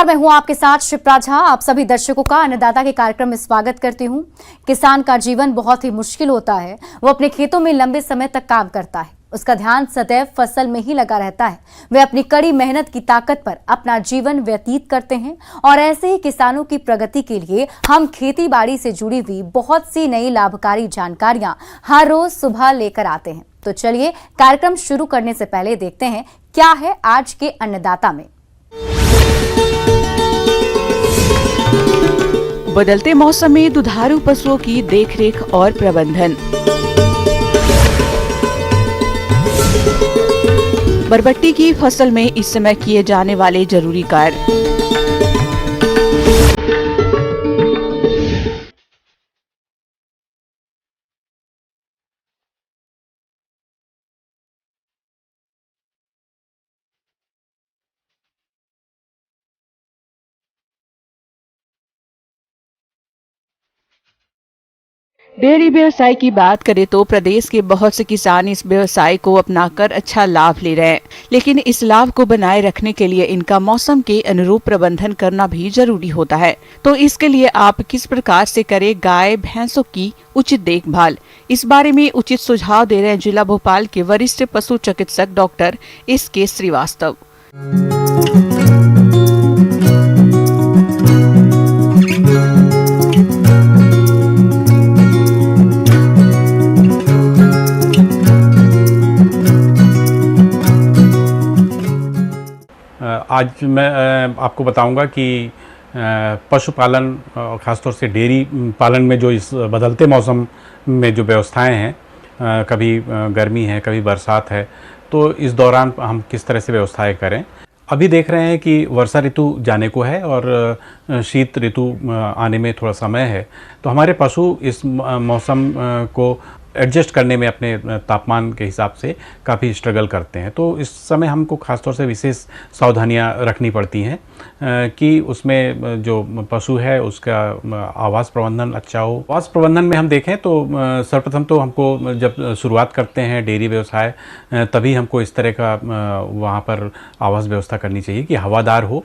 नमस्कार, मैं हूं आपके साथ शिप्रा झा। आप सभी दर्शकों का अन्नदाता के कार्यक्रम में स्वागत करती हूं। किसान का जीवन बहुत ही मुश्किल होता है। वो अपने खेतों में लंबे समय तक काम करता है, उसका ध्यान सदैव फसल में ही लगा रहता है। वे अपनी कड़ी मेहनत की ताकत पर अपना जीवन व्यतीत करते हैं और ऐसे ही किसानों की प्रगति के लिए हम खेती बाड़ी से जुड़ी हुई बहुत सी नई लाभकारी जानकारियां हर रोज सुबह लेकर आते हैं। तो चलिए कार्यक्रम शुरू करने से पहले देखते हैं क्या है आज के अन्नदाता में। बदलते मौसम में दुधारू पशुओं की देखरेख और प्रबंधन। बरबट्टी की फसल में इस समय किए जाने वाले जरूरी कार्य। डेयरी व्यवसाय की बात करें तो प्रदेश के बहुत से किसान इस व्यवसाय को अपनाकर अच्छा लाभ ले रहे हैं, लेकिन इस लाभ को बनाए रखने के लिए इनका मौसम के अनुरूप प्रबंधन करना भी जरूरी होता है। तो इसके लिए आप किस प्रकार से करें गाय भैंसों की उचित देखभाल, इस बारे में उचित सुझाव दे रहे हैं जिला भोपाल के वरिष्ठ पशु चिकित्सक डॉक्टर SK श्रीवास्तव। आज मैं आपको बताऊंगा कि पशुपालन और ख़ासतौर से डेयरी पालन में जो इस बदलते मौसम में जो व्यवस्थाएं हैं, कभी गर्मी है कभी बरसात है, तो इस दौरान हम किस तरह से व्यवस्थाएं करें। अभी देख रहे हैं कि वर्षा ऋतु जाने को है और शीत ऋतु आने में थोड़ा समय है, तो हमारे पशु इस मौसम को एडजस्ट करने में अपने तापमान के हिसाब से काफ़ी स्ट्रगल करते हैं। तो इस समय हमको ख़ासतौर से विशेष सावधानियां रखनी पड़ती हैं कि उसमें जो पशु है उसका आवास प्रबंधन अच्छा हो। आवास प्रबंधन में हम देखें तो सर्वप्रथम तो हमको जब शुरुआत करते हैं डेयरी व्यवसाय, तभी हमको इस तरह का वहाँ पर आवास व्यवस्था करनी चाहिए कि हवादार हो,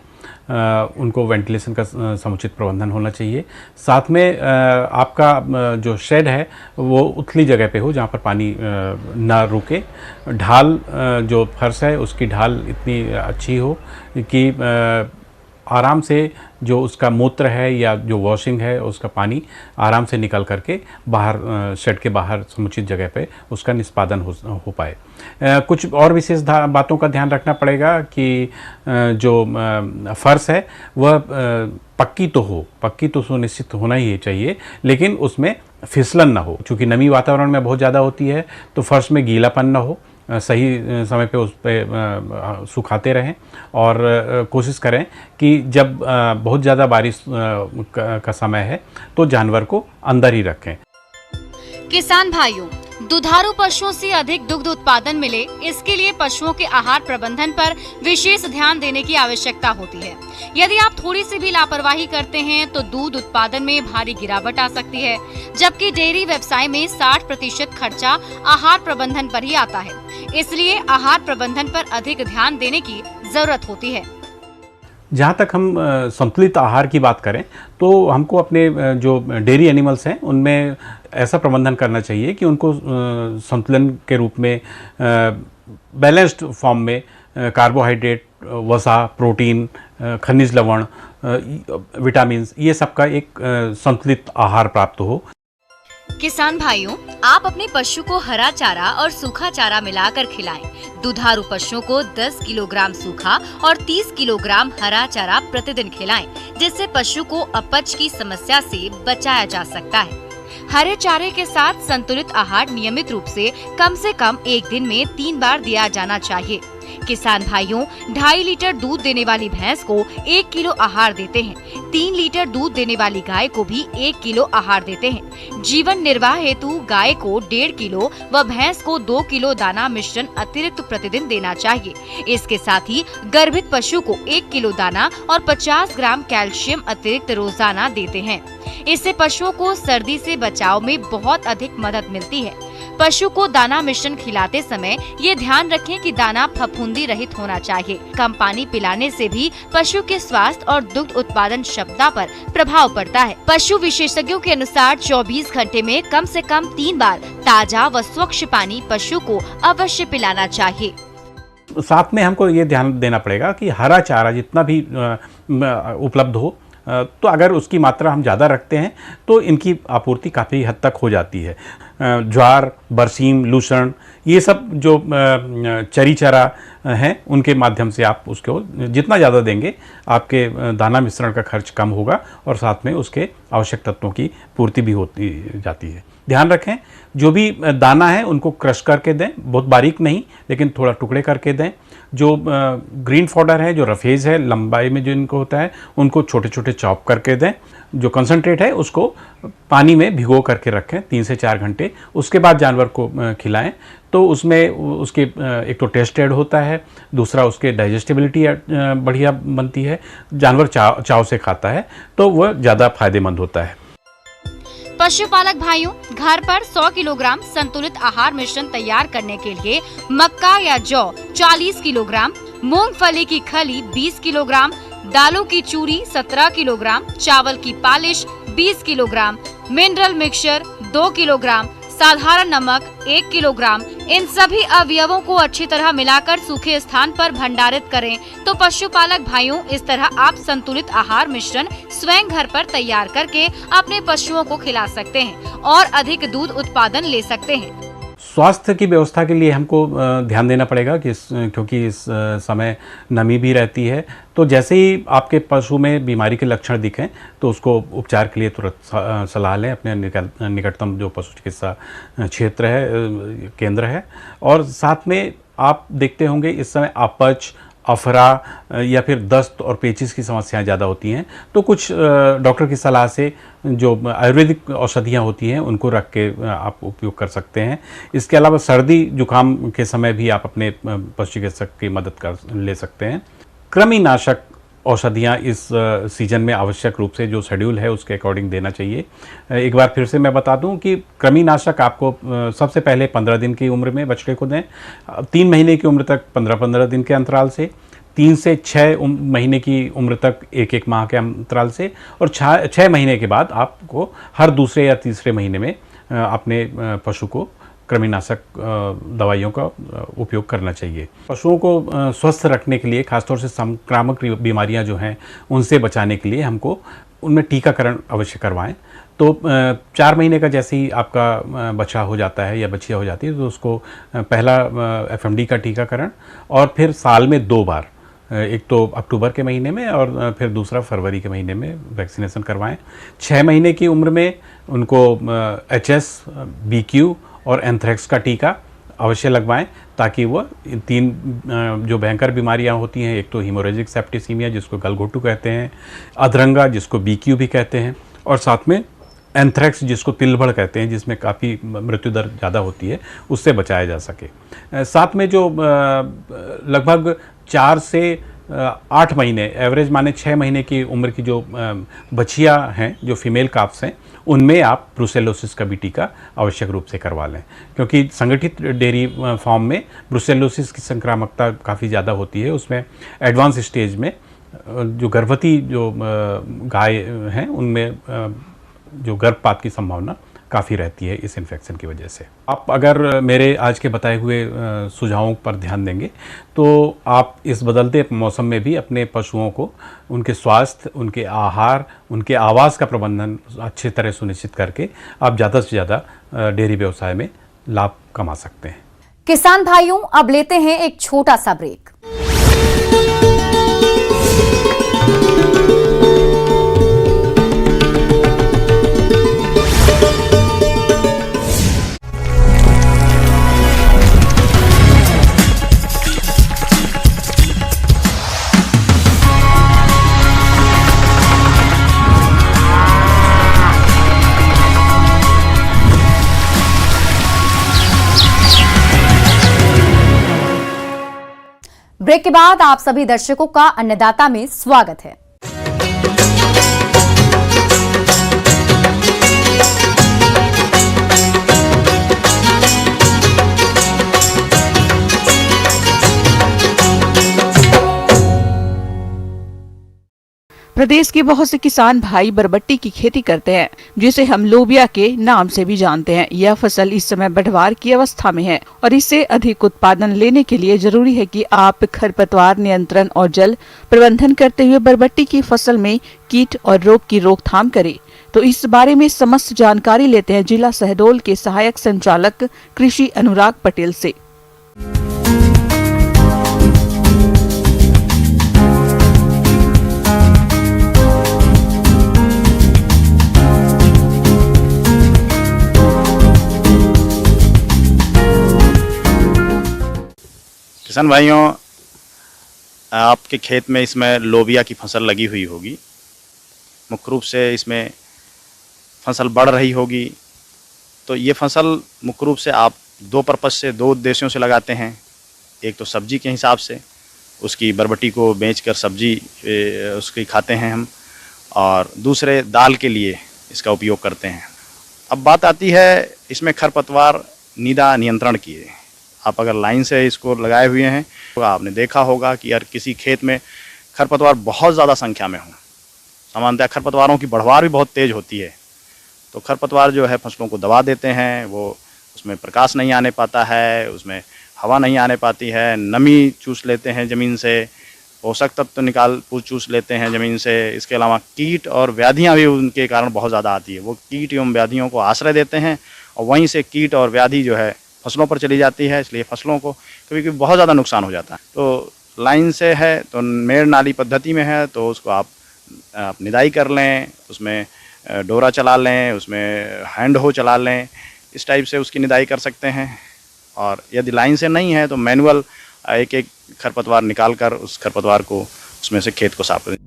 उनको वेंटिलेशन का समुचित प्रबंधन होना चाहिए। साथ में आपका जो शेड है वो उथली जगह पे हो जहाँ पर पानी ना रुके। ढाल जो फर्श है उसकी ढाल इतनी अच्छी हो कि आराम से जो उसका मूत्र है या जो वॉशिंग है उसका पानी आराम से निकल करके बाहर शेड के बाहर समुचित जगह पे उसका निष्पादन हो पाए। कुछ और विशेष बातों का ध्यान रखना पड़ेगा कि जो फर्श है वह पक्की तो सुनिश्चित होना ही चाहिए, लेकिन उसमें फिसलन ना हो। चूँकि नमी वातावरण में बहुत ज़्यादा होती है तो फर्श में गीलापन ना हो, सही समय पे उस पर सुखाते रहें और कोशिश करें कि जब बहुत ज़्यादा बारिश का समय है तो जानवर को अंदर ही रखें। किसान भाइयों, दुधारू पशुओं से अधिक दुग्ध उत्पादन मिले, इसके लिए पशुओं के आहार प्रबंधन पर विशेष ध्यान देने की आवश्यकता होती है। यदि आप थोड़ी सी भी लापरवाही करते हैं तो दूध उत्पादन में भारी गिरावट आ सकती है, जबकि डेयरी व्यवसाय में 60% खर्चा आहार प्रबंधन पर ही आता है। इसलिए आहार प्रबंधन पर अधिक ध्यान देने की जरूरत होती है। जहाँ तक हम संतुलित आहार की बात करें तो हमको अपने जो डेयरी एनिमल्स हैं उनमें ऐसा प्रबंधन करना चाहिए कि उनको संतुलन के रूप में बैलेंस्ड फॉर्म में कार्बोहाइड्रेट, वसा, प्रोटीन, खनिज लवण, विटामिन्स, ये सब का एक संतुलित आहार प्राप्त हो। किसान भाइयों, आप अपने पशु को हरा चारा और सूखा चारा मिलाकर खिलाएं। दुधारू पशुओं को 10 किलोग्राम सूखा और 30 किलोग्राम हरा चारा प्रतिदिन खिलाएं, जिससे पशु को अपच की समस्या से बचाया जा सकता है। हरे चारे के साथ संतुलित आहार नियमित रूप से कम 1 दिन में 3 बार दिया जाना चाहिए। किसान भाइयों, 2.5 लीटर दूध देने वाली भैंस को 1 किलो आहार देते हैं। 3 लीटर दूध देने वाली गाय को भी 1 किलो आहार देते हैं। जीवन निर्वाह हेतु गाय को 1.5 किलो व भैंस को 2 किलो दाना मिश्रण अतिरिक्त प्रतिदिन देना चाहिए। इसके साथ ही गर्भित पशु को 1 किलो दाना और 50 ग्राम कैल्शियम अतिरिक्त रोजाना देते हैं। इससे पशुओं को सर्दी से बचाव में बहुत अधिक मदद मिलती है। पशु को दाना मिश्रण खिलाते समय ये ध्यान रखें कि दाना फफूंदी रहित होना चाहिए। कम पानी पिलाने से भी पशु के स्वास्थ्य और दुग्ध उत्पादन क्षमता पर प्रभाव पड़ता है। पशु विशेषज्ञों के अनुसार 24 घंटे में कम से कम 3 बार ताजा व स्वच्छ पानी पशु को अवश्य पिलाना चाहिए। साथ में हमको ये ध्यान देना पड़ेगा कि हरा चारा जितना भी उपलब्ध हो, तो अगर उसकी मात्रा हम ज़्यादा रखते हैं तो इनकी आपूर्ति काफ़ी हद तक हो जाती है। ज्वार, बरसीम, लूसर्न, ये सब जो चरी चारा हैं उनके माध्यम से आप उसको जितना ज़्यादा देंगे आपके दाना मिश्रण का खर्च कम होगा और साथ में उसके आवश्यक तत्वों की पूर्ति भी होती जाती है। ध्यान रखें, जो भी दाना है उनको क्रश करके दें, बहुत बारीक नहीं लेकिन थोड़ा टुकड़े करके दें। जो ग्रीन फॉडर है, जो रफेज है, लंबाई में जो इनको होता है उनको छोटे छोटे चॉप करके दें। जो कंसंट्रेट है उसको पानी में भिगो करके रखें 3 से 4 घंटे, उसके बाद जानवर को खिलाएं। तो उसमें उसके एक तो टेस्ट ऐड होता है, दूसरा उसके डाइजेस्टिबिलिटी बढ़िया बनती है, जानवर चाव से खाता है तो वह ज़्यादा फायदेमंद होता है। पशुपालक भाइयों, घर पर 100 किलोग्राम संतुलित आहार मिश्रण तैयार करने के लिए मक्का या जौ 40 किलोग्राम, मूंगफली की खली 20 किलोग्राम, दालों की चूरी 17 किलोग्राम, चावल की polish 20 kilogram, mineral mixture 2 kilogram, साधारण नमक 1 किलोग्राम, इन सभी अवयवों को अच्छी तरह मिलाकर सूखे स्थान पर भंडारित करें। तो पशुपालक भाइयों, इस तरह आप संतुलित आहार मिश्रण स्वयं घर पर तैयार करके अपने पशुओं को खिला सकते हैं और अधिक दूध उत्पादन ले सकते हैं। स्वास्थ्य की व्यवस्था के लिए हमको ध्यान देना पड़ेगा कि क्योंकि इस समय नमी भी रहती है, तो जैसे ही आपके पशु में बीमारी के लक्षण दिखें तो उसको उपचार के लिए तुरंत सलाह लें अपने निकटतम जो पशु चिकित्सा क्षेत्र है, केंद्र है। और साथ में आप देखते होंगे इस समय अपच, अफरा या फिर दस्त और पेचिश की समस्याएं ज़्यादा होती हैं, तो कुछ डॉक्टर की सलाह से जो आयुर्वेदिक औषधियाँ होती हैं उनको रख के आप उपयोग कर सकते हैं। इसके अलावा सर्दी जुकाम के समय भी आप अपने पशु चिकित्सक की मदद कर ले सकते हैं। कृमिनाशक औषधियाँ इस सीजन में आवश्यक रूप से जो शेड्यूल है उसके अकॉर्डिंग देना चाहिए। एक बार फिर से मैं बता दूं कि कृमिनाशक आपको सबसे पहले 15 दिन की उम्र में बछड़े को दें, 3 महीने की उम्र तक 15-15 दिन के अंतराल से, 3 से 6 महीने की उम्र तक 1-1 माह के अंतराल से, और 6 महीने के बाद आपको हर दूसरे या तीसरे महीने में अपने पशु को कृमिनाशक दवाइयों का उपयोग करना चाहिए। पशुओं को स्वस्थ रखने के लिए, खासतौर से संक्रामक बीमारियां जो हैं उनसे बचाने के लिए हमको उनमें टीकाकरण अवश्य करवाएं। तो 4 महीने का जैसे ही आपका बच्चा हो जाता है या बच्चिया हो जाती है तो उसको पहला FMD का टीकाकरण, और फिर साल में 2 बार, एक तो अक्टूबर के महीने में और फिर दूसरा फरवरी के महीने में वैक्सीनेशन करवाएं। 6 महीने की उम्र में उनको HS, BQ और एंथ्रेक्स का टीका अवश्य लगवाएं ताकि वह 3 जो भयंकर बीमारियां होती हैं, एक तो हीमोरेजिक सेप्टिसीमिया जिसको गलघोटू कहते हैं, अधरंगा जिसको BQ भी कहते हैं, और साथ में एंथ्रेक्स जिसको तिलभड़ कहते हैं जिसमें काफ़ी मृत्यु दर ज़्यादा होती है, उससे बचाया जा सके। साथ में जो लगभग 4 से 8 महीने, एवरेज माने 6 महीने की उम्र की जो बछिया हैं, जो फीमेल काफ्स हैं, उनमें आप ब्रुसेलोसिस का भी टीका आवश्यक रूप से करवा लें, क्योंकि संगठित डेयरी फार्म में ब्रुसेलोसिस की संक्रामकता काफ़ी ज़्यादा होती है। उसमें एडवांस स्टेज में जो गर्भवती जो गाय हैं उनमें जो गर्भपात की संभावना काफ़ी रहती है इस इन्फेक्शन की वजह से। आप अगर मेरे आज के बताए हुए सुझावों पर ध्यान देंगे तो आप इस बदलते मौसम में भी अपने पशुओं को उनके स्वास्थ्य, उनके आहार, उनके आवास का प्रबंधन अच्छी तरह सुनिश्चित करके आप ज़्यादा से ज़्यादा डेयरी व्यवसाय में लाभ कमा सकते हैं। किसान भाइयों, अब लेते हैं एक छोटा सा ब्रेक। ब्रेक के बाद आप सभी दर्शकों का अन्नदाता में स्वागत है। प्रदेश के बहुत से किसान भाई बरबट्टी की खेती करते हैं, जिसे हम लोबिया के नाम से भी जानते हैं। यह फसल इस समय बढ़वार की अवस्था में है और इससे अधिक उत्पादन लेने के लिए जरूरी है कि आप खरपतवार नियंत्रण और जल प्रबंधन करते हुए बरबट्टी की फसल में कीट और रोग की रोकथाम करें। तो इस बारे में समस्त जानकारी लेते हैं जिला शहडोल के सहायक संचालक कृषि अनुराग पटेल से। किसान भाइयों, आपके खेत में इसमें लोबिया की फसल लगी हुई होगी। मुख्य रूप से इसमें फसल बढ़ रही होगी। तो ये फसल मुख्य रूप से आप दो पर्पज़ से, दो उद्देश्यों से लगाते हैं। एक तो सब्जी के हिसाब से, उसकी बरबटी को बेचकर सब्जी उसकी खाते हैं हम, और दूसरे दाल के लिए इसका उपयोग करते हैं। अब बात आती है इसमें खरपतवार निदा नियंत्रण की। आप अगर लाइन से इसको लगाए हुए हैं तो आपने देखा होगा कि यार किसी खेत में खरपतवार बहुत ज़्यादा संख्या में हो। सामान्यतः खरपतवारों की बढ़वार भी बहुत तेज़ होती है, तो खरपतवार जो है फसलों को दबा देते हैं। वो उसमें प्रकाश नहीं आने पाता है, उसमें हवा नहीं आने पाती है, नमी चूस लेते हैं ज़मीन से, पोषक तत्व चूस लेते हैं ज़मीन से। इसके अलावा कीट और व्याधियाँ भी उनके कारण बहुत ज़्यादा आती है। वो कीट एवं व्याधियों को आश्रय देते हैं और वहीं से कीट और व्याधि जो है फसलों पर चली जाती है, इसलिए फसलों को कभी कभी बहुत ज़्यादा नुकसान हो जाता है। तो लाइन से है तो मेड़ नाली पद्धति में है तो उसको आप निदाई कर लें, उसमें डोरा चला लें, उसमें हैंड हो चला लें, इस टाइप से उसकी निदाई कर सकते हैं। और यदि लाइन से नहीं है तो मैनुअल एक एक खरपतवार निकाल कर उस खरपतवार को उसमें से खेत को साफ करें।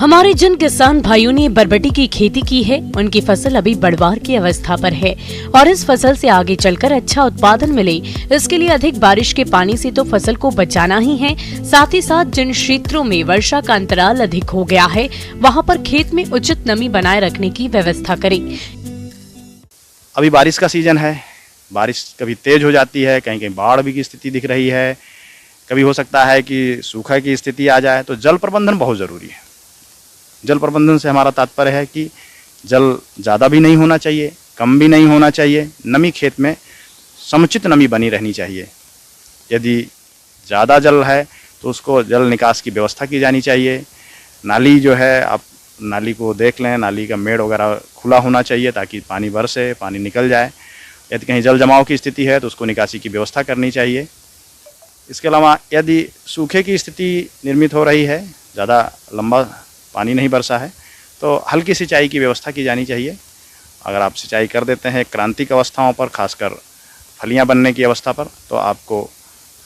हमारे जिन किसान भाइयों ने बरबटी की खेती की है, उनकी फसल अभी बढ़वार की अवस्था पर है और इस फसल से आगे चलकर अच्छा उत्पादन मिले, इसके लिए अधिक बारिश के पानी से तो फसल को बचाना ही है। साथ ही साथ जिन क्षेत्रों में वर्षा का अंतराल अधिक हो गया है, वहां पर खेत में उचित नमी बनाए रखने की व्यवस्था करें। अभी बारिश का सीजन है, बारिश कभी तेज हो जाती है, कहीं कहीं बाढ़ भी की स्थिति दिख रही है, कभी हो सकता है कि सूखा की स्थिति आ जाए। तो जल प्रबंधन बहुत ज़रूरी है। जल प्रबंधन से हमारा तात्पर्य है कि जल ज़्यादा भी नहीं होना चाहिए, कम भी नहीं होना चाहिए। नमी खेत में समुचित नमी बनी रहनी चाहिए। यदि ज़्यादा जल है तो उसको जल निकास की व्यवस्था की जानी चाहिए। नाली जो है, आप नाली को देख लें, नाली का मेड़ वगैरह खुला होना चाहिए ताकि पानी बरसे, पानी निकल जाए। यदि कहीं जल जमाव की स्थिति है तो उसको निकासी की व्यवस्था करनी चाहिए। इसके अलावा यदि सूखे की स्थिति निर्मित हो रही है, ज़्यादा लंबा पानी नहीं बरसा है, तो हल्की सिंचाई की व्यवस्था की जानी चाहिए। अगर आप सिंचाई कर देते हैं क्रांतिक अवस्थाओं पर, खासकर फलियां बनने की अवस्था पर, तो आपको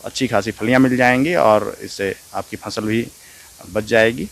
अच्छी खासी फलियां मिल जाएंगी और इससे आपकी फसल भी बच जाएगी।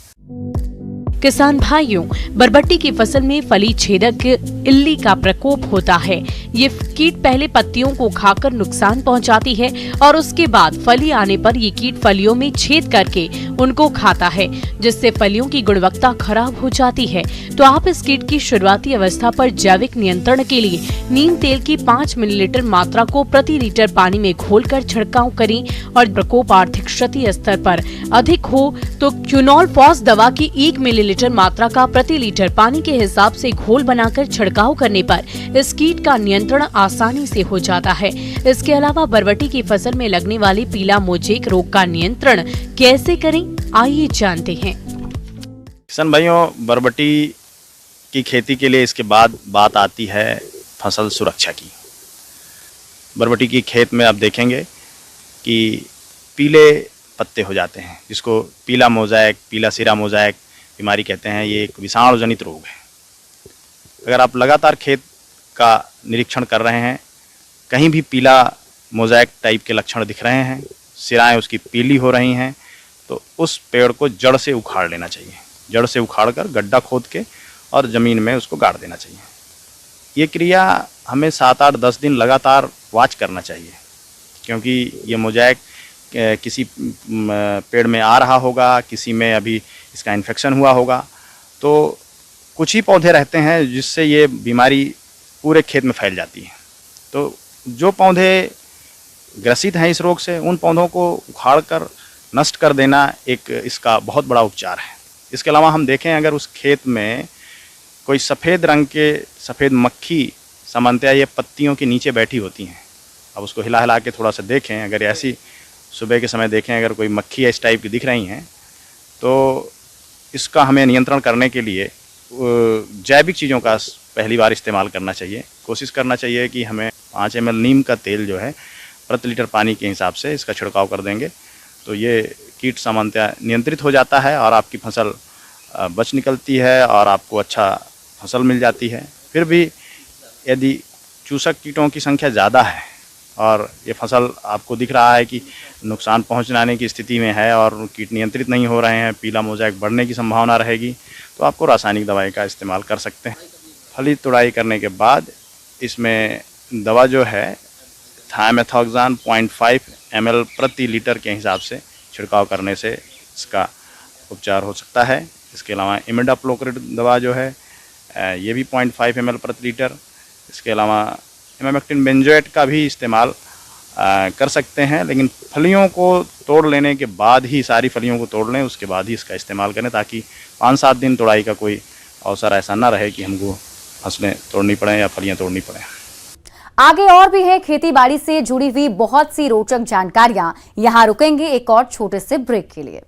किसान भाइयों, बरबट्टी की फसल में फली छेदक इल्ली का प्रकोप होता है। ये कीट पहले पत्तियों को खाकर नुकसान पहुंचाती है और उसके बाद फली आने पर ये कीट फलियों में छेद करके उनको खाता है, जिससे फलियों की गुणवत्ता खराब हो जाती है। तो आप इस कीट की शुरुआती अवस्था पर जैविक नियंत्रण के लिए नीम तेल की 5 मिलीलीटर मात्रा को प्रति लीटर पानी में घोलकर छिड़काव करें और प्रकोप आर्थिक क्षति स्तर पर अधिक हो तो क्यूनॉल फॉस दवा की 1 मिलीलीटर मात्रा का प्रति लीटर पानी के हिसाब से घोल बनाकर छिड़काव करने पर इस कीट का नियंत्रण आसानी से हो जाता है। इसके अलावा बरबटी की फसल में लगने वाले पीला मोजेक रोग का नियंत्रण कैसे करें, आइए जानते हैं। किसान भाइयों, बरबटी की खेती के लिए इसके बाद बात आती है फसल सुरक्षा की। बरबटी की खेत में आप देखेंगे कि पीले पत्ते हो जाते हैं, जिसको पीला मोज़ैक, पीला सिरा मोज़ैक बीमारी कहते हैं। ये एक विषाणु जनित रोग है। अगर आप लगातार खेत का निरीक्षण कर रहे हैं, कहीं भी पीला मोज़ैक टाइप के लक्षण दिख रहे हैं, सिराएं उसकी पीली हो रही हैं, तो उस पेड़ को जड़ से उखाड़ लेना चाहिए। जड़ से उखाड़ कर गड्ढा खोद के और ज़मीन में उसको गाड़ देना चाहिए। ये क्रिया हमें 7, 8, 10 दिन लगातार वॉच करना चाहिए, क्योंकि ये मोज़ैक किसी पेड़ में आ रहा होगा, किसी में अभी इसका इन्फेक्शन हुआ होगा। तो कुछ ही पौधे रहते हैं जिससे ये बीमारी पूरे खेत में फैल जाती है। तो जो पौधे ग्रसित हैं इस रोग से, उन पौधों को उखाड़ कर नष्ट कर देना एक इसका बहुत बड़ा उपचार है। इसके अलावा हम देखें अगर उस खेत में कोई सफ़ेद मक्खी सामान्यतः ये पत्तियों के नीचे बैठी होती हैं। अब उसको हिला हिला के थोड़ा सा देखें, अगर ऐसी सुबह के समय देखें अगर कोई मक्खी इस टाइप की दिख रही हैं तो इसका हमें नियंत्रण करने के लिए जैविक चीज़ों का पहली बार इस्तेमाल करना चाहिए। कोशिश करना चाहिए कि हमें 5 ml नीम का तेल जो है प्रति लीटर पानी के हिसाब से इसका छिड़काव कर देंगे तो ये कीट सामान्यतः नियंत्रित हो जाता है और आपकी फसल बच निकलती है और आपको अच्छा फसल मिल जाती है। फिर भी यदि चूसक कीटों की संख्या ज़्यादा है और ये फसल आपको दिख रहा है कि नुकसान पहुंचाने की स्थिति में है और कीट नियंत्रित नहीं हो रहे हैं, पीला मोज़ेक बढ़ने की संभावना रहेगी, तो आपको रासायनिक दवाई का इस्तेमाल कर सकते हैं। फली तुड़ाई करने के बाद इसमें दवा जो है थायमेथोक्साम 0.5 ml प्रति लीटर के हिसाब से छिड़काव करने से इसका उपचार हो सकता है। इसके अलावा इमिडाक्लोप्रिड दवा जो है ये भी 0.5 ml प्रति लीटर। इसके अलावा इमामेक्टिन बेंजोएट का भी इस्तेमाल कर सकते हैं, लेकिन फलियों को तोड़ लेने के बाद ही, सारी फलियों को तोड़ लें उसके बाद ही इसका इस्तेमाल करें, ताकि 5-7 दिन तुड़ाई का कोई अवसर ऐसा ना रहे कि हमको फसलें तोड़नी पड़ें या फलियां तोड़नी पड़ें। आगे और भी है खेती बाड़ी से जुड़ी हुई बहुत सी रोचक जानकारियां। यहां रुकेंगे एक और छोटे से ब्रेक के लिए।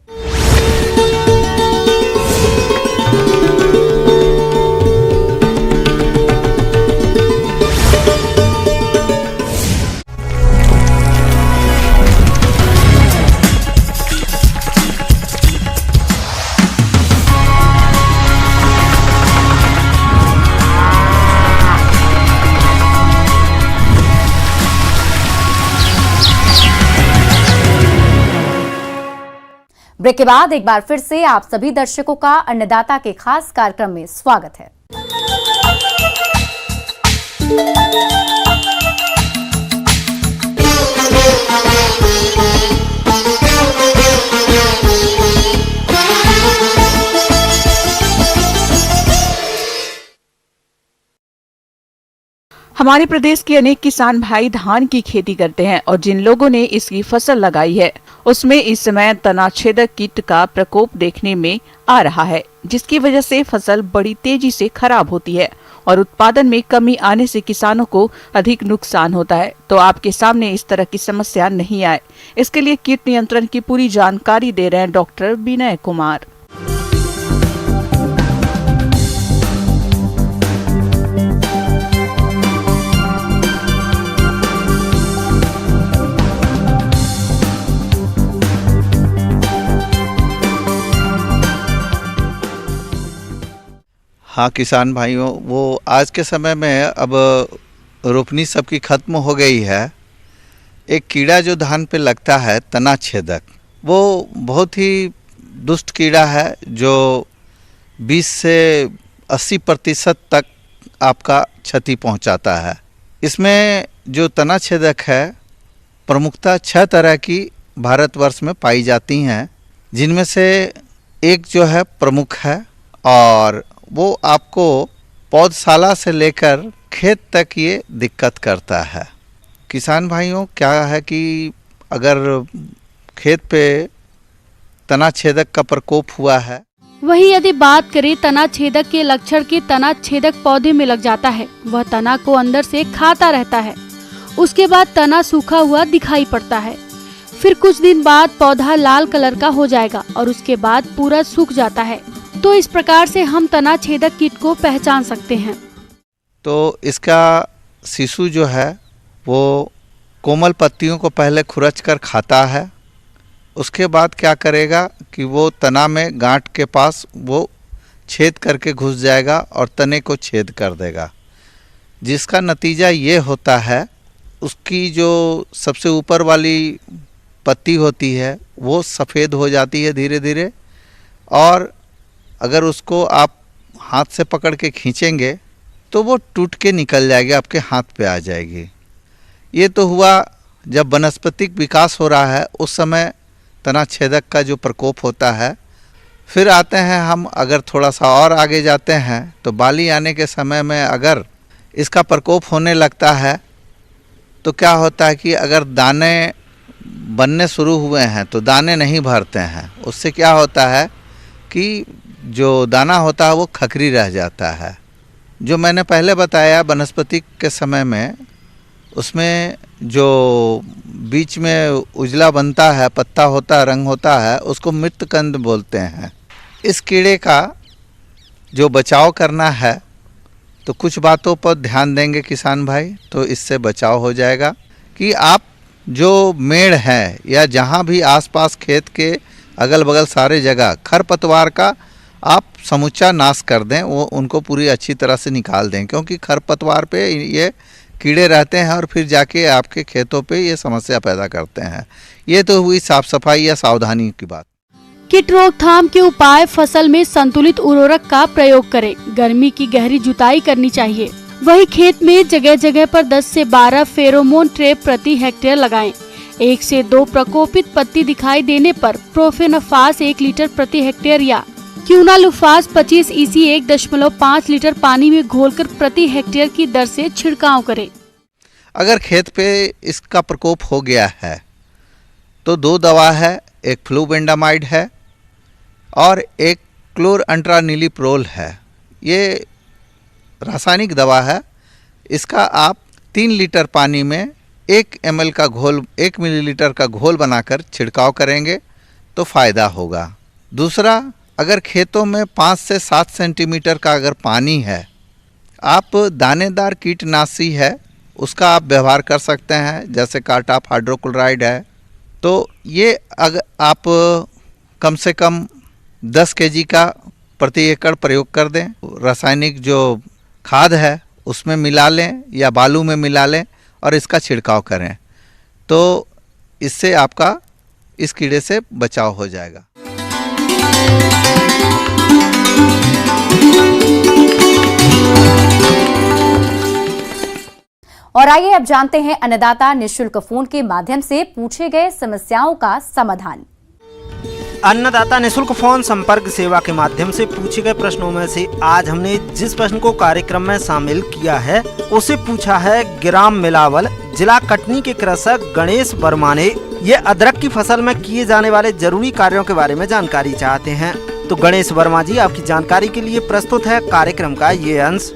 ब्रेक के बाद एक बार फिर से आप सभी दर्शकों का अन्नदाता के खास कार्यक्रम में स्वागत है। हमारे प्रदेश के अनेक किसान भाई धान की खेती करते हैं और जिन लोगों ने इसकी फसल लगाई है उसमें इस समय तनाछेदक कीट का प्रकोप देखने में आ रहा है, जिसकी वजह से फसल बड़ी तेजी से खराब होती है और उत्पादन में कमी आने से किसानों को अधिक नुकसान होता है। तो आपके सामने इस तरह की समस्या नहीं आए, इसके लिए कीट नियंत्रण की पूरी जानकारी दे रहे हैं डॉक्टर विनय कुमार। हाँ किसान भाइयों, वो आज के समय में अब रोपनी सबकी ख़त्म हो गई है। एक कीड़ा जो धान पे लगता है तना छेदक, वो बहुत ही दुष्ट कीड़ा है जो 20 से 80% तक आपका क्षति पहुंचाता है। इसमें जो तना छेदक है प्रमुखतः 6 तरह की भारतवर्ष में पाई जाती हैं, जिनमें से एक जो है प्रमुख है और वो आपको पौधशाला से लेकर खेत तक ये दिक्कत करता है। किसान भाइयों, क्या है कि अगर खेत पे तना छेदक का प्रकोप हुआ है, वही यदि बात करें तना छेदक के लक्षण के, तना छेदक पौधे में लग जाता है, वह तना को अंदर से खाता रहता है। उसके बाद तना सूखा हुआ दिखाई पड़ता है। फिर कुछ दिन बाद पौधा लाल कलर का हो जाएगा और उसके बाद पूरा सूख जाता है। तो इस प्रकार से हम तना छेदक कीट को पहचान सकते हैं। तो इसका शिशु जो है वो कोमल पत्तियों को पहले खुरच कर खाता है। उसके बाद क्या करेगा कि वो तना में गांठ के पास वो छेद करके घुस जाएगा और तने को छेद कर देगा, जिसका नतीजा ये होता है उसकी जो सबसे ऊपर वाली पत्ती होती है वो सफ़ेद हो जाती है धीरे धीरे, और अगर उसको आप हाथ से पकड़ के खींचेंगे तो वो टूट के निकल जाएगी, आपके हाथ पे आ जाएगी। ये तो हुआ जब वनस्पतिक विकास हो रहा है, उस समय तना छेदक का जो प्रकोप होता है। फिर आते हैं हम, अगर थोड़ा सा और आगे जाते हैं तो बाली आने के समय में अगर इसका प्रकोप होने लगता है तो क्या होता है कि अगर दाने बनने शुरू हुए हैं तो दाने नहीं भरते हैं। उससे क्या होता है कि जो दाना होता है वो खखरी रह जाता है। जो मैंने पहले बताया वनस्पति के समय में उसमें जो बीच में उजला बनता है, पत्ता होता है, रंग होता है, उसको मृतकंद बोलते हैं। इस कीड़े का जो बचाव करना है तो कुछ बातों पर ध्यान देंगे किसान भाई, तो इससे बचाव हो जाएगा। कि आप जो मेड़ है या जहाँ भी आसपास खेत के अगल बगल सारे जगह खरपतवार का आप समूचा नाश कर दें, वो उनको पूरी अच्छी तरह से निकाल दें, क्योंकि खरपतवार पे ये कीड़े रहते हैं और फिर जाके आपके खेतों पे ये समस्या पैदा करते हैं। ये तो हुई साफ सफाई या सावधानी की बात। कीट रोकथाम के उपाय: फसल में संतुलित उर्वरक का प्रयोग करें, गर्मी की गहरी जुताई करनी चाहिए। वही खेत में जगह जगह पर 10 से 12 फेरोमोन ट्रैप प्रति हेक्टेयर लगाएं। 1 से 2 प्रकोपित पत्ती दिखाई देने पर प्रोफेनोफास 1 लीटर प्रति हेक्टेयर या क्यूनालुफास 25 EC 1.5 लीटर पानी में घोलकर प्रति हेक्टेयर की दर से छिड़काव करें। अगर खेत पे इसका प्रकोप हो गया है तो 2 दवा है, एक फ्लूबेंडामाइड है और एक क्लोरअंट्रानिलीप्रोल है। ये रासायनिक दवा है। इसका आप 3 लीटर पानी में 1 ml का घोल, 1 मिलीलीटर का घोल बनाकर छिड़काव करेंगे तो फ़ायदा होगा। दूसरा, अगर खेतों में 5 से 7 सेंटीमीटर का अगर पानी है, आप दानेदार कीटनाशी है उसका आप व्यवहार कर सकते हैं, जैसे कार्टाप हाइड्रोक्लोराइड है। तो ये अगर आप कम से कम 10 kg का प्रति एकड़ प्रयोग कर दें। रासायनिक जो खाद है उसमें मिला लें या बालू में मिला लें और इसका छिड़काव करें, तो इससे आपका इस कीड़े से बचाव हो जाएगा। और आइए अब जानते हैं अन्नदाता निःशुल्क फोन के माध्यम से पूछे गए समस्याओं का समाधान। अन्नदाता निःशुल्क फोन संपर्क सेवा के माध्यम से पूछे गए प्रश्नों में से आज हमने जिस प्रश्न को कार्यक्रम में शामिल किया है उसे पूछा है ग्राम मिलावल, जिला कटनी के कृषक गणेश वर्मा ने। ये अदरक की फसल में किए जाने वाले जरूरी कार्यों के बारे में जानकारी चाहते हैं। तो गणेश वर्मा जी, आपकी जानकारी के लिए प्रस्तुत है कार्यक्रम का ये अंश।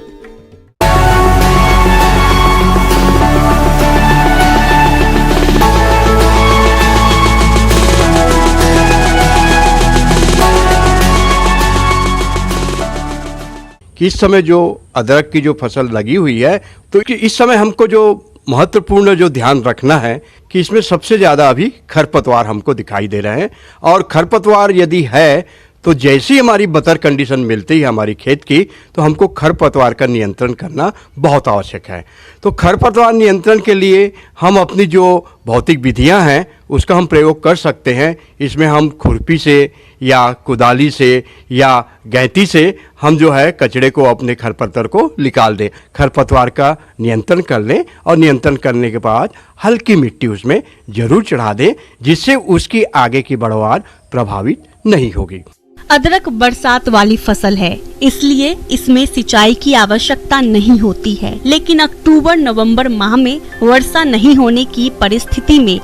इस समय जो अदरक की जो फसल लगी हुई है, तो इस समय हमको जो महत्वपूर्ण जो ध्यान रखना है कि इसमें सबसे ज़्यादा अभी खरपतवार हमको दिखाई दे रहे हैं। और खरपतवार यदि है तो जैसी हमारी बतर कंडीशन मिलती है हमारी खेत की, तो हमको खरपतवार का नियंत्रण करना बहुत आवश्यक है। तो खरपतवार नियंत्रण के लिए हम अपनी जो भौतिक विधियां हैं उसका हम प्रयोग कर सकते हैं। इसमें हम खुरपी से या कुदाली से या गैती से हम जो है कचड़े को, अपने खरपतवार को निकाल दें, खरपतवार का नियंत्रण कर लें। और नियंत्रण करने के बाद हल्की मिट्टी उसमें ज़रूर चढ़ा दें, जिससे उसकी आगे की बढ़वार प्रभावित नहीं होगी। अदरक बरसात वाली फसल है, इसलिए इसमें सिंचाई की आवश्यकता नहीं होती है। लेकिन अक्टूबर नवंबर माह में वर्षा नहीं होने की परिस्थिति में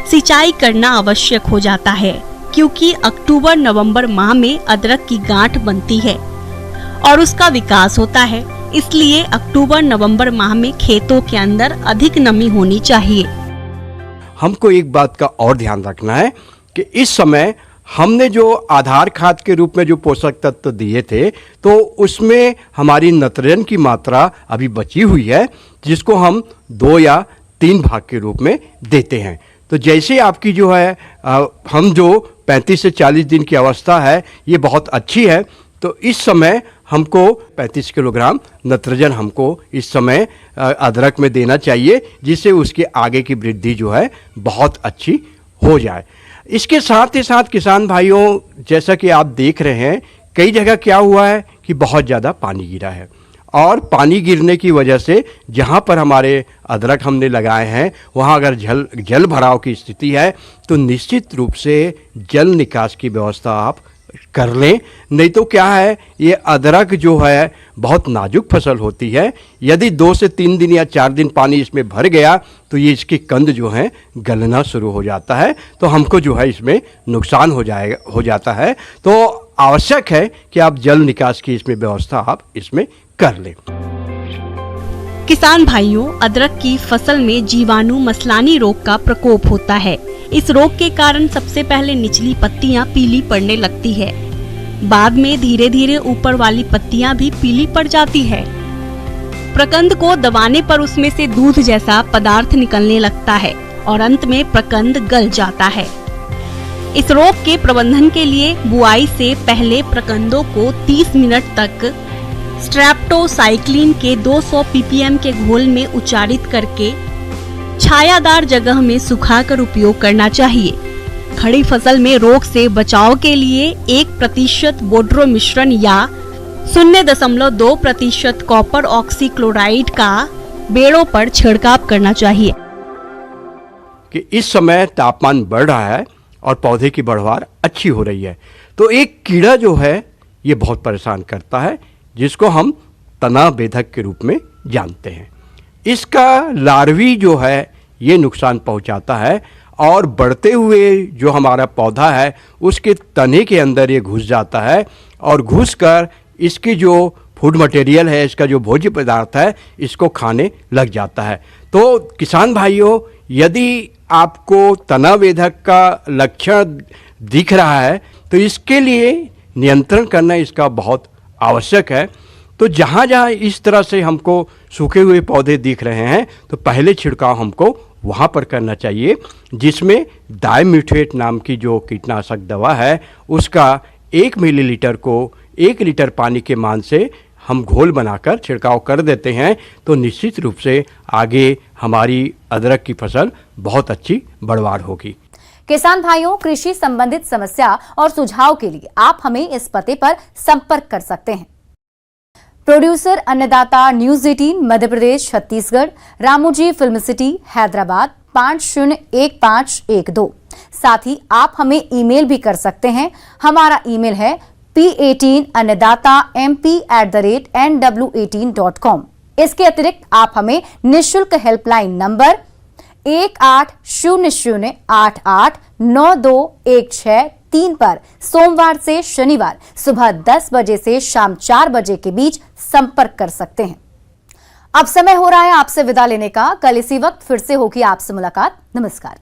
सिंचाई करना आवश्यक हो जाता है, क्योंकि अक्टूबर नवंबर माह में अदरक की गांठ बनती है और उसका विकास होता है। इसलिए अक्टूबर नवंबर माह में खेतों के अंदर अधिक नमी होनी चाहिए। हमको एक बात का और ध्यान रखना है कि इस समय हमने जो आधार खाद के रूप में जो पोषक तत्व दिए थे, तो उसमें हमारी नाइट्रोजन की मात्रा अभी बची हुई है, जिसको हम 2 या 3 भाग के रूप में देते हैं। तो जैसे आपकी जो है हम जो 35 से 40 दिन की अवस्था है ये बहुत अच्छी है, तो इस समय हमको 35 किलोग्राम नाइट्रोजन हमको इस समय अदरक में देना चाहिए, जिससे उसके आगे की वृद्धि जो है बहुत अच्छी हो जाए। इसके साथ ही साथ किसान भाइयों, जैसा कि आप देख रहे हैं, कई जगह क्या हुआ है कि बहुत ज़्यादा पानी गिरा है, और पानी गिरने की वजह से जहाँ पर हमारे अदरक हमने लगाए हैं वहाँ अगर जल भराव की स्थिति है तो निश्चित रूप से जल निकास की व्यवस्था आप कर लें। नहीं तो क्या है, ये अदरक जो है बहुत नाजुक फसल होती है। यदि 2 से 3 दिन या 4 दिन पानी इसमें भर गया तो ये इसकी कंद जो है गलना शुरू हो जाता है, तो हमको जो है इसमें नुकसान हो जाता है। तो आवश्यक है कि आप जल निकास की इसमें व्यवस्था आप इसमें कर लें। किसान भाइयों, अदरक की फसल में जीवाणु मसलानी रोग का प्रकोप होता है। इस रोग के कारण सबसे पहले निचली पत्तियां पीली पड़ने लगती है। बाद में धीरे धीरे ऊपर वाली पत्तियां भी पीली पड़ जाती है। प्रकंद को दबाने पर उसमें से दूध जैसा पदार्थ निकलने लगता है और अंत में प्रकंद गल जाता है। इस रोग के प्रबंधन के लिए बुआई से पहले प्रकंदों को 30 मिनट तक स्ट्रेप्टोसाइक्लिन के 200 ppm के घोल में उच्चारित करके छायादार जगह में सुखाकर उपयोग करना चाहिए। खड़ी फसल में रोग से बचाव के लिए 1% बोड्रो मिश्रण या 0.2% कॉपर ऑक्सीक्लोराइड का बेड़ों पर छिड़काव करना चाहिए। कि इस समय तापमान बढ़ रहा है और पौधे की बढ़वार अच्छी हो रही है, तो एक कीड़ा जो है ये बहुत परेशान करता है, जिसको हम तना बेधक के रूप में जानते हैं। इसका लार्वी जो है ये नुकसान पहुंचाता है और बढ़ते हुए जो हमारा पौधा है उसके तने के अंदर ये घुस जाता है और घुसकर इसकी जो फूड मटेरियल है, इसका जो भोज्य पदार्थ है, इसको खाने लग जाता है। तो किसान भाइयों, यदि आपको तना बेधक का लक्षण दिख रहा है तो इसके लिए नियंत्रण करना इसका बहुत आवश्यक है। तो जहाँ जहाँ इस तरह से हमको सूखे हुए पौधे दिख रहे हैं तो पहले छिड़काव हमको वहाँ पर करना चाहिए, जिसमें डाइम्यूथेट नाम की जो कीटनाशक दवा है उसका 1 मिलीलीटर को 1 लीटर पानी के मान से हम घोल बनाकर छिड़काव कर देते हैं तो निश्चित रूप से आगे हमारी अदरक की फसल बहुत अच्छी बढ़वार होगी। किसान भाइयों, कृषि संबंधित समस्या और सुझाव के लिए आप हमें इस पते पर संपर्क कर सकते हैं। प्रोड्यूसर अन्नदाता news 18 Madhya Pradesh Chhattisgarh, Ramoji film city Hyderabad 501512। साथ ही आप हमें ईमेल भी कर सकते हैं। हमारा ईमेल है p18annadatamp@nw18.com। इसके अतिरिक्त आप हमें निःशुल्क हेल्पलाइन नंबर 1800889216 पर सोमवार से शनिवार सुबह 10 बजे से शाम 4 बजे के बीच संपर्क कर सकते हैं। अब समय हो रहा है आपसे विदा लेने का। कल इसी वक्त फिर से होगी आपसे मुलाकात। नमस्कार।